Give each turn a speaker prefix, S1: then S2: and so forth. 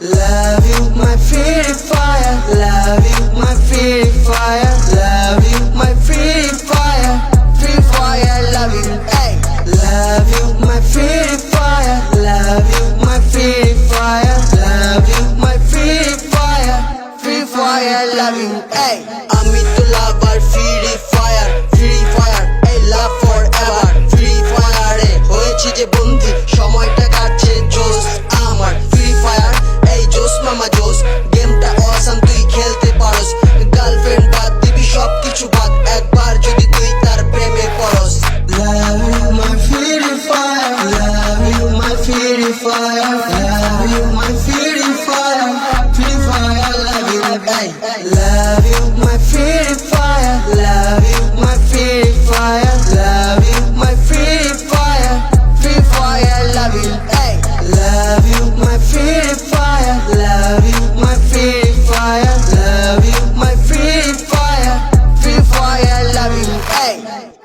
S1: Love you, my free fire. Love you, my free fire. Love you, my free fire. Free fire, love you, hey. Love you, my free fire. Love you, my free fire. Love you, my free fire. Free fire, love you, hey. আমি তো লাভার free fire, এই love for ever. Free ফায়ারে হয়েছি যে বন্দি, সময়টা কাটছে জোস আমার। ফ্রি ফায়ার এই জোস মামা জোস, গেমটা অসাম তুই খেলতে পারস। গার্লফ্রেন্ড বাদ দিবি সব কিছু বাদ, একবার যদি তুই তার প্রেমে পড়স। Love you my free fire, love you my free fire, love you my free